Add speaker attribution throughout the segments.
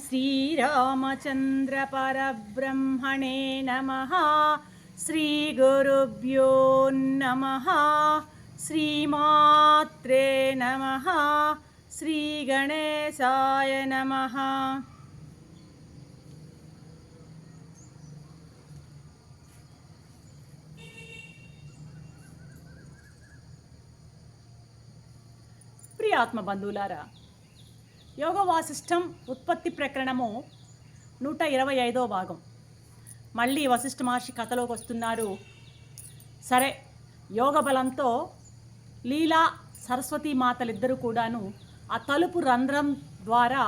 Speaker 1: श्रीरामचन्द्र परब्रह्मणे नमः। श्रीगुरुभ्यो नमः। श्रीमात्रे नमः। श्रीगणेशाय नमः। ప్రియాత్మ బంధువులారా, యోగ వాసిష్టం ఉత్పత్తి ప్రకరణము 125వ భాగం. మళ్ళీ వశిష్ఠ మహర్షి కథలోకి వస్తున్నారు. సరే, యోగ బలంతో లీలా సరస్వతీ మాతలిద్దరూ కూడాను ఆ తలుపు రంధ్రం ద్వారా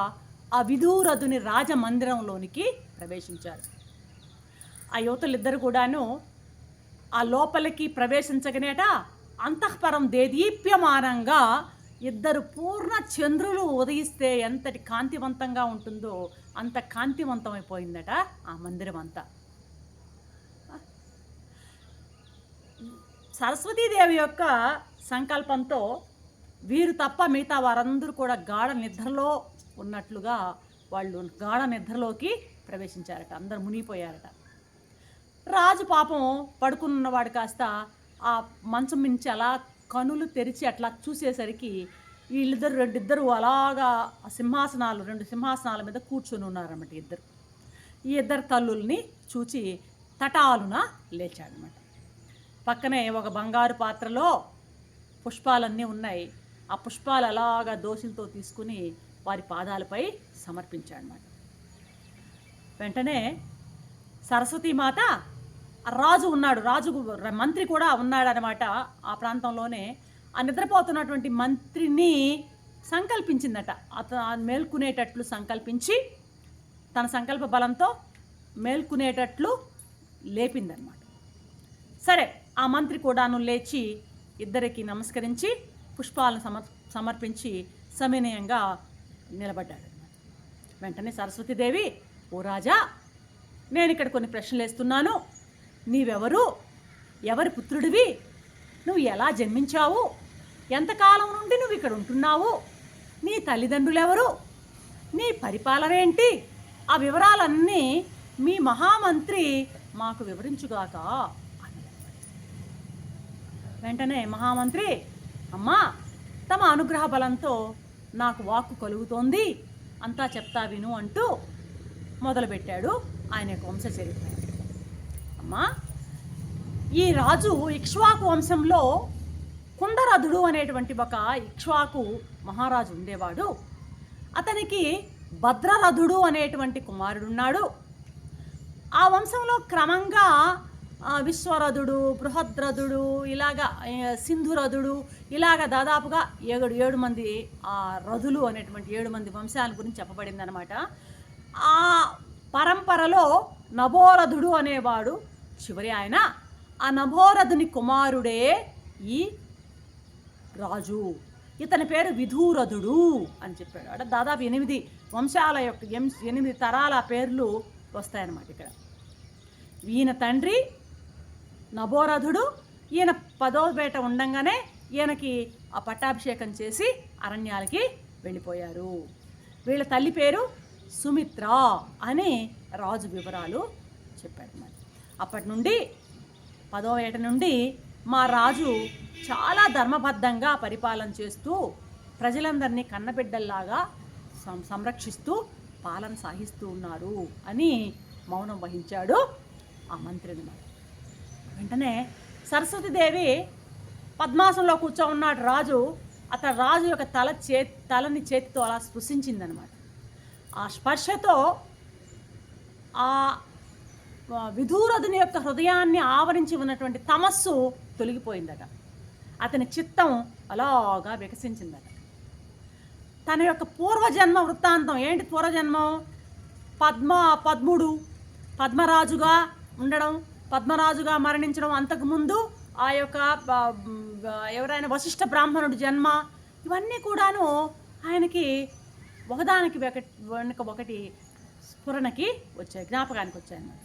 Speaker 1: ఆ విదూరథుని రాజమందిరంలోనికి ప్రవేశించారు. ఆ యువతులిద్దరు కూడాను ఆ లోపలికి ప్రవేశించగనేట అంతఃపరం దేదీప్యమానంగా ఇద్దరు పూర్ణ చంద్రులు ఉదయిస్తే ఎంతటి కాంతివంతంగా ఉంటుందో అంత కాంతివంతమైపోయిందట ఆ మందిరం అంతా. సరస్వతీదేవి యొక్క సంకల్పంతో వీరు తప్ప మిగతా వారందరూ కూడా గాఢ నిద్రలో ఉన్నట్లుగా వాళ్ళు గాఢ నిద్రలోకి ప్రవేశించారట. అందరు మునిగిపోయారట. రాజు పాపం పడుకున్నవాడు కాస్త ఆ మంచం మించి అలా కనులు తెరిచి అట్లా చూసేసరికి రెండిద్దరు అలాగా రెండు సింహాసనాల మీద కూర్చొని ఉన్నారన్నమాట. ఈ ఇద్దరు తల్లుల్ని చూచి తటాలున లేచాడనమాట. పక్కనే ఒక బంగారు పాత్రలో పుష్పాలన్నీ ఉన్నాయి. ఆ పుష్పాలు అలాగా దోషులతో తీసుకుని వారి పాదాలపై సమర్పించాడనమాట. వెంటనే సరస్వతీమాత రాజు ఉన్నాడు, మంత్రి కూడా ఉన్నాడనమాట. ఆ ప్రాంతంలోనే ఆ నిద్రపోతున్నటువంటి మంత్రిని సంకల్పించిందట. మేల్కునేటట్లు సంకల్పించి తన సంకల్ప బలంతో మేల్కునేటట్లు లేపిందనమాట. సరే, ఆ మంత్రి కూడాను లేచి ఇద్దరికి నమస్కరించి పుష్పాలను సమర్పించి సవినయంగా నిలబడ్డాడు. వెంటనే సరస్వతీదేవి, ఓ రాజా, నేను ఇక్కడ కొన్ని ప్రశ్నలు వేస్తున్నాను. నీవెవరు? ఎవరి పుత్రుడివి? నువ్వు ఎలా జన్మించావు? ఎంతకాలం నుండి నువ్వు ఇక్కడ ఉంటున్నావు? నీ తల్లిదండ్రులు ఎవరు? నీ పరిపాలన ఏంటి? ఆ వివరాలన్నీ మీ మహామంత్రి మాకు వివరించుగాక అని. వెంటనే మహామంత్రి, అమ్మా, తమ అనుగ్రహ బలంతో నాకు వాక్కు కలుగుతోంది, అంతా చెప్తా విను అంటూ మొదలుపెట్టాడు ఆయన యొక్క వంశ చరిత్ర. అమ్మా, ఈ రాజు ఇక్ష్వాకు వంశంలో కుండరథుడు అనేటువంటి ఒక ఇక్ష్వాకు మహారాజు ఉండేవాడు. అతనికి భద్రరథుడు అనేటువంటి కుమారుడున్నాడు. ఆ వంశంలో క్రమంగా విశ్వరథుడు, బృహద్రథుడు, ఇలాగా సింధురథుడు, ఇలాగా దాదాపుగా ఏడు మంది రథులు అనేటువంటి 7 మంది వంశాల గురించి చెప్పబడింది అనమాట. ఆ పరంపరలో నభోరథుడు అనేవాడు చివరి ఆయన. ఆ నభోరథుని కుమారుడే ఈ రాజు. ఇతని పేరు విదూరథుడు అని చెప్పాడు. అంటే దాదాపు 8 వంశాల యొక్క 8 తరాల పేర్లు వస్తాయన్నమాట ఇక్కడ. ఈయన తండ్రి నభోరథుడు. ఈయన 10వ ఏట ఉండంగానే ఈయనకి ఆ పట్టాభిషేకం చేసి అరణ్యాలకి వెళ్ళిపోయారు. వీళ్ళ తల్లి పేరు సుమిత్ర అని రాజు వివరాలు చెప్పాడు. మరి అప్పటి నుండి 10వ ఏట నుండి మా రాజు చాలా ధర్మబద్ధంగా పరిపాలన చేస్తూ ప్రజలందరినీ కన్నబిడ్డల్లాగా సంరక్షిస్తూ పాలన సాగిస్తూ ఉన్నారు అని మౌనం వహించాడు ఆ మంత్రిని. మరి వెంటనే సరస్వతీదేవి పద్మాసనంలో కూర్చో ఉన్నాడు రాజు. అతను రాజు యొక్క తలని చేతితో అలా స్పృశించిందనమాట. ఆ స్పర్శతో ఆ విదూరథుని యొక్క హృదయాన్ని ఆవరించి ఉన్నటువంటి తమస్సు తొలగిపోయిందట. అతని చిత్తం అలాగా వికసించిందట. తన యొక్క పూర్వజన్మ వృత్తాంతం ఏంటి? పూర్వజన్మం పద్మరాజుగా ఉండడం, పద్మరాజుగా మరణించడం, అంతకుముందు ఆ యొక్క ఎవరైనా వశిష్ఠ బ్రాహ్మణుడి జన్మ, ఇవన్నీ కూడాను ఆయనకి ఒకదానికి వెనక ఒకటి స్ఫురణకి వచ్చాయి, జ్ఞాపకానికి వచ్చాయన్నమాట.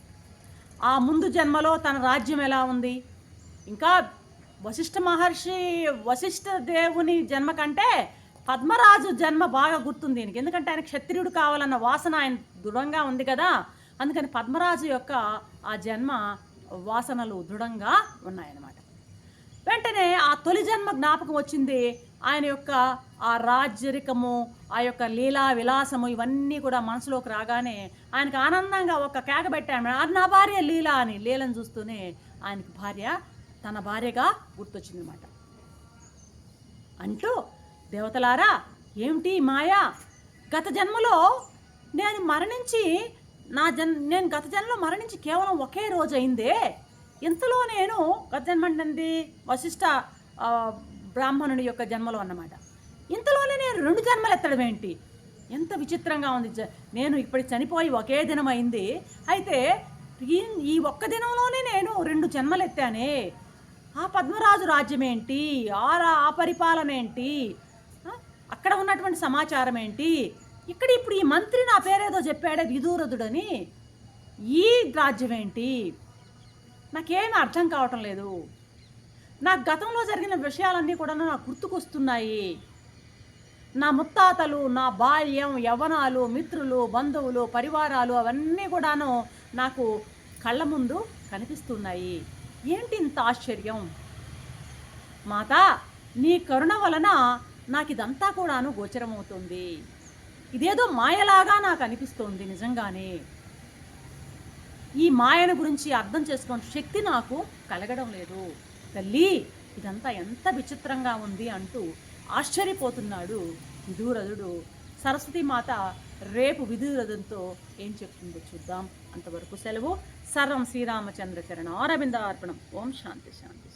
Speaker 1: ఆ ముందు జన్మలో తన రాజ్యం ఎలా ఉంది, ఇంకా వశిష్ఠ దేవుని జన్మ కంటే పద్మరాజు జన్మ బాగా గుర్తుంది దీనికి, ఎందుకంటే ఆయన క్షత్రియుడు కావాలన్న వాసన ఆయన దృఢంగా ఉంది కదా. అందుకని పద్మరాజు యొక్క ఆ జన్మ వాసనలు దృఢంగా ఉన్నాయన్నమాట. వెంటనే ఆ తొలి జన్మ జ్ఞాపకం వచ్చింది. ఆయన యొక్క ఆ రాజ్యరికము, ఆ యొక్క లీలా విలాసము ఇవన్నీ కూడా మనసులోకి రాగానే ఆయనకు ఆనందంగా ఒక కేక పెట్టాడు, అది నా భార్య లీల అని. లీలను చూస్తూనే ఆయనకు భార్య తన భార్యగా గుర్తొచ్చిందన్నమాట. అంటూ దేవతలారా ఏమిటి మాయా, గత జన్మలో నేను మరణించి నేను గత జన్మలో మరణించి కేవలం ఒకే రోజు అయిందే, ఇంతలో నేను గత జన్మ అంటే వశిష్ఠ బ్రాహ్మణుడి యొక్క జన్మలో అన్నమాట. ఇంతలోనే నేను 2 జన్మలు ఎత్తడం ఏంటి, ఎంత విచిత్రంగా ఉంది. నేను ఇప్పుడు చనిపోయి ఒకే దినం అయింది, అయితే ఈ ఒక్క దినంలోనే నేను 2 జన్మలు ఎత్తానే. ఆ పద్మరాజు రాజ్యం ఏంటి, ఆ పరిపాలన ఏంటి, అక్కడ ఉన్నటువంటి సమాచారం ఏంటి, ఇక్కడ ఇప్పుడు ఈ మంత్రి నా పేరేదో చెప్పాడే విదూరథుడని, ఈ రాజ్యం ఏంటి, నాకేమీ అర్థం కావటం లేదు. నాకు గతంలో జరిగిన విషయాలన్నీ కూడా నాకు గుర్తుకొస్తున్నాయి. నా ముత్తాతలు, నా బాల్యం, యవ్వనాలు, మిత్రులు, బంధువులు, పరివారాలు అవన్నీ కూడాను నాకు కళ్ళ ముందు కనిపిస్తున్నాయి. ఏంటి ఇంత ఆశ్చర్యం మాత, నీ కరుణ వలన నాకు ఇదంతా కూడాను గోచరమవుతుంది. ఇదేదో మాయలాగా నాకు అనిపిస్తోంది నిజంగానే. ఈ మాయను గురించి అర్థం చేసుకునే శక్తి నాకు కలగడం లేదు తల్లి, ఇదంతా ఎంత విచిత్రంగా ఉంది అంటూ ఆశ్చర్యపోతున్నాడు విదూరథుడు. సరస్వతీమాత రేపు విదూరథునితో ఏం చెప్తుందో చూద్దాం. అంతవరకు సెలవు. సర్వం శ్రీరామచంద్ర చరణ అరవింద అర్పణం. ఓం శాంతి శాంతి.